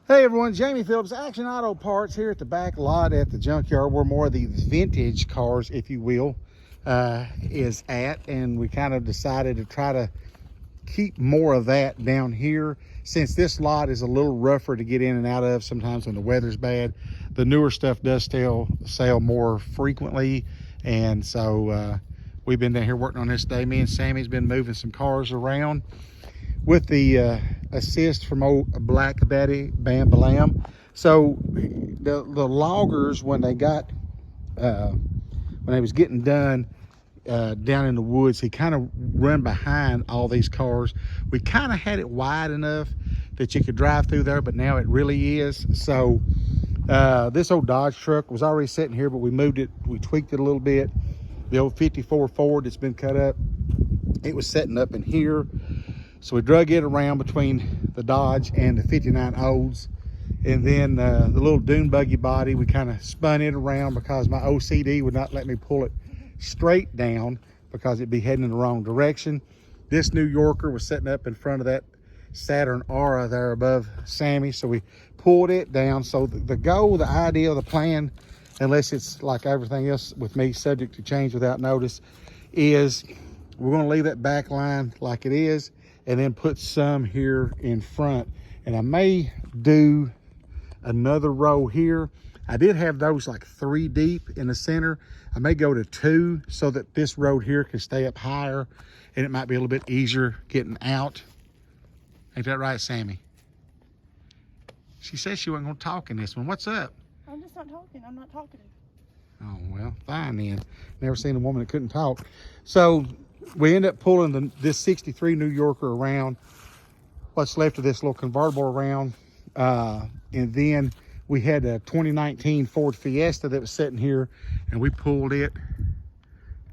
Hey everyone, Jamie Phillips, Action Auto Parts here at the back lot at the junkyard where more of the vintage cars, if you will, is at. And we kind of decided to try to keep more of that down here since this lot is a little rougher to get in and out of sometimes when the weather's bad. The newer stuff does still sell more frequently. And so we've been down here working on this day. Me and Sammy's been moving some cars around with the assist from old Black Betty Bam Balam. So the loggers, when they got when they was getting done down in the woods, he kind of run behind all these cars. We kind of had it wide enough that you could drive through there, but now it really is. So this old Dodge truck was already sitting here, but we moved it, we tweaked it a little bit. The old 54 Ford that's been cut up, it was setting up in here. So we drug it around between the Dodge and the 59 Olds. And then the little dune buggy body, we kind of spun it around because my OCD would not let me pull it straight down because it'd be heading in the wrong direction. This New Yorker was setting up in front of that Saturn Aura there above Sammy. So we pulled it down. So the goal, the idea, the plan, unless it's like everything else with me, subject to change without notice, is we're going to leave that back line like it is and then put some here in front. And I may do another row here. I did have those like 3 deep in the center. I may go to 2 so that this road here can stay up higher and it might be a little bit easier getting out. Ain't that right, Sammy? She said she wasn't gonna talk in this one. What's up? I'm just not talking. I'm not talkative. Oh, well, fine then. Never seen a woman that couldn't talk. So we end up pulling this 63 New Yorker around, what's left of this little convertible around. And then we had a 2019 Ford Fiesta that was sitting here and we pulled it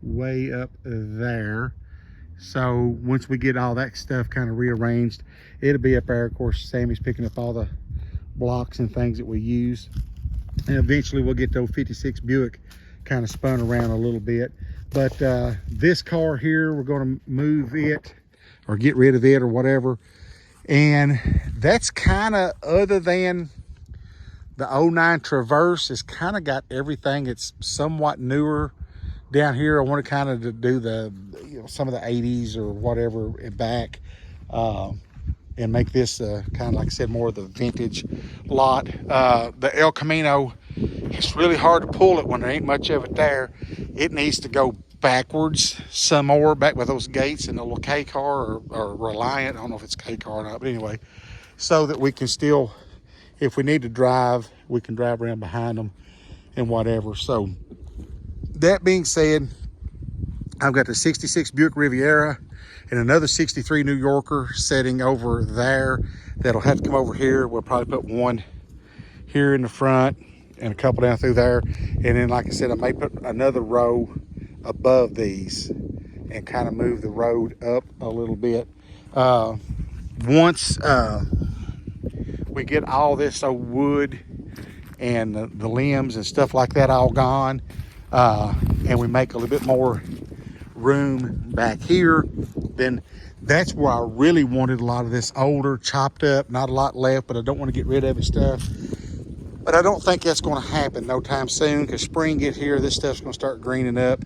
way up there. So once we get all that stuff kind of rearranged, it'll be up there. Of course, Sammy's picking up all the blocks and things that we use. And eventually we'll get the old 56 Buick kind of spun around a little bit. But this car here, we're going to move it or get rid of it or whatever. And that's kind of, other than the 09 Traverse, it's kind of got everything. It's somewhat newer down here. I want to kind of do the, some of the 80s or whatever back and make this kind of, like I said, more of the vintage lot. The El Camino, it's really hard to pull it when there ain't much of it there. It needs to go backwards some more, back with those gates and the little K car or Reliant. I don't know if it's K car or not, but anyway, so that we can still, if we need to drive, we can drive around behind them and whatever. So that being said, I've got the 66 Buick Riviera and another 63 New Yorker sitting over there that'll have to come over here. We'll probably put one here in the front and a couple down through there. And then, like I said, I may put another row above these and kind of move the road up a little bit. Once we get all this old wood and the limbs and stuff like that all gone, and we make a little bit more room back here, then that's where I really wanted a lot of this older, chopped up, not a lot left, but I don't want to get rid of it stuff. But I don't think that's going to happen no time soon, because spring get here, this stuff's going to start greening up.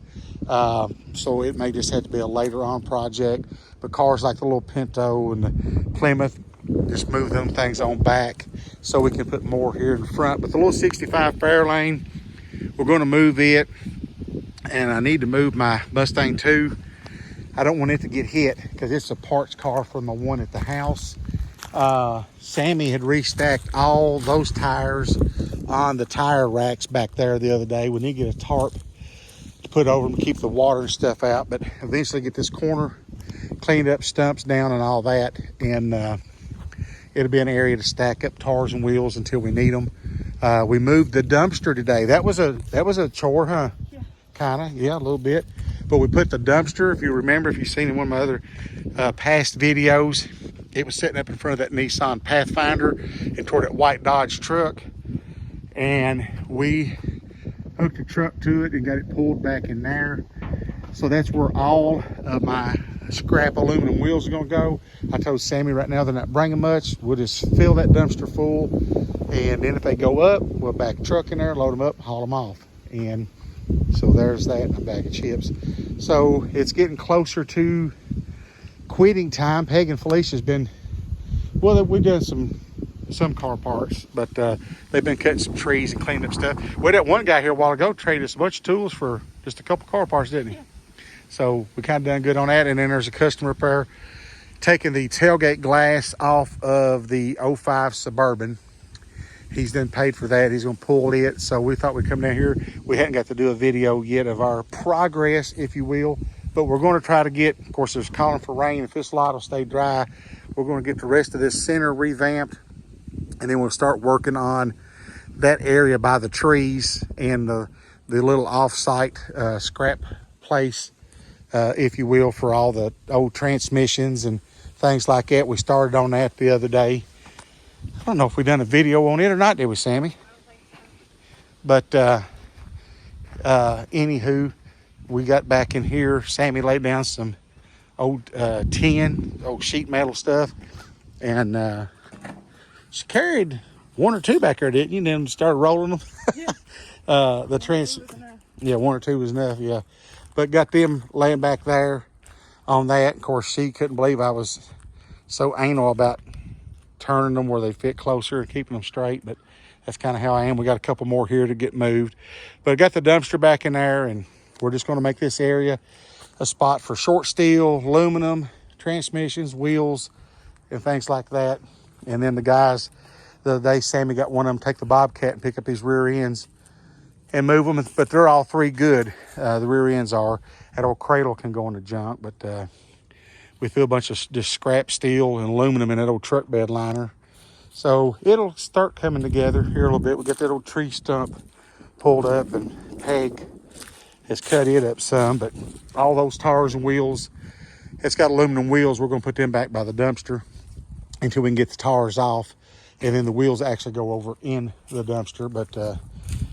So it may just have to be a later on project. But cars like the little Pinto and the Plymouth, just move them things on back so we can put more here in the front. But the little 65 Fairlane, we're going to move it. And I need to move my Mustang too. I don't want it to get hit because it's a parts car from the one at the house. Sammy had restacked all those tires on the tire racks back there the other day. We need to get a tarp to put over them to keep the water and stuff out, but eventually get this corner cleaned up, stumps down and all that. And it'll be an area to stack up tires and wheels until we need them. We moved the dumpster today. That was a chore, huh? Yeah. Kind of, yeah, a little bit. But we put the dumpster, if you remember, if you've seen in one of my other past videos, it was sitting up in front of that Nissan Pathfinder and toward that white Dodge truck. And we hooked the truck to it and got it pulled back in there. So that's where all of my scrap aluminum wheels are gonna go. I told Sammy right now they're not bringing much. We'll just fill that dumpster full And then if they go up, we'll back the truck in there, load them up, haul them off. And so there's that, and a bag of chips. So it's getting closer to quitting time. Peg and Felicia's been, well, we've done some car parts, but they've been cutting some trees and cleaning up stuff. We had that one guy here a while ago traded us a bunch of tools for just a couple car parts, didn't he? Yeah. So we kind of done good on that. And then there's a customer repair taking the tailgate glass off of the '05 Suburban. He's done paid for that. He's going to pull it. So we thought we'd come down here. We hadn't got to do a video yet of our progress, if you will. But we're going to try to get, of course, there's calling for rain. If this lot will stay dry, we're going to get the rest of this center revamped. And then we'll start working on that area by the trees and the little off-site scrap place, if you will, for all the old transmissions and things like that. We started on that the other day. I don't know if we done a video on it or not, did we, Sammy? But anywho, we got back in here. Sammy laid down some old tin, old sheet metal stuff, and she carried one or two back there, didn't you? And then started rolling them. Yeah. Yeah, one or two was enough. Yeah, but got them laying back there on that. Of course, she couldn't believe I was so anal about turning them where they fit closer and keeping them straight, but that's kind of how I am. We got a couple more here to get moved, but I got the dumpster back in there, and we're just going to make this area a spot for short steel, aluminum, transmissions, wheels, and things like that. And then the guys, the other day, Sammy got one of them take the Bobcat and pick up his rear ends and move them, but they're all three good. The rear ends are. That old cradle can go in the junk, but we threw a bunch of just scrap steel and aluminum in that old truck bed liner. So it'll start coming together here a little bit. We got that old tree stump pulled up, and Peg has cut it up some, but all those tires and wheels, it's got aluminum wheels. We're going to put them back by the dumpster until we can get the tires off, and then the wheels actually go over in the dumpster. But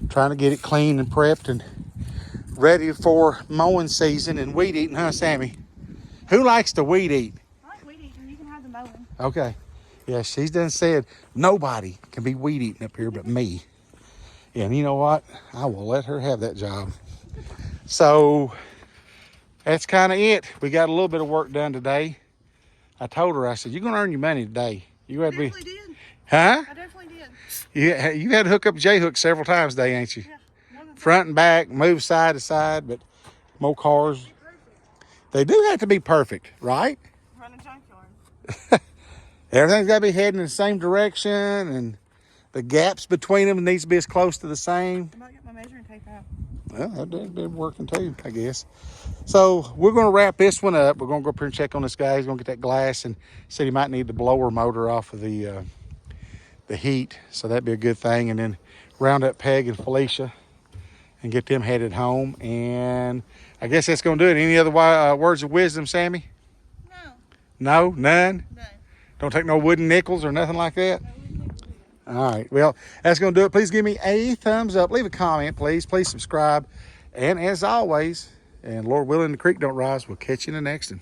trying to get it clean and prepped and ready for mowing season and weed eating, huh, Sammy? Who likes to weed eat? I like weed eating. You can have the mowing. Okay. Yeah, she's done said nobody can be weed eating up here but me. And you know what? I will let her have that job. So that's kind of it. We got a little bit of work done today. I told her, I said, you're going to earn your money today. You had to be. Definitely did. Huh? I definitely did. You had to hook up J-hook several times today, ain't you? Yeah. More than Front and back, move side to side, but more cars. They do have to be perfect, right? run a junkyard. Everything's got to be heading in the same direction, and the gaps between them needs to be as close to the same. I might get my measuring tape out. Well, that's been working too, I guess. So we're going to wrap this one up. We're going to go up here and check on this guy. He's going to get that glass, and said he might need the blower motor off of the heat. So that'd be a good thing. And then round up Peg and Felicia and get them headed home. And I guess that's going to do it. Any other words of wisdom, Sammy? No. No? None? No. Don't take no wooden nickels or nothing like that? All right. Well, that's going to do it. Please give me a thumbs up. Leave a comment, please. Please subscribe. And as always, and Lord willing, the creek don't rise, we'll catch you in the next one.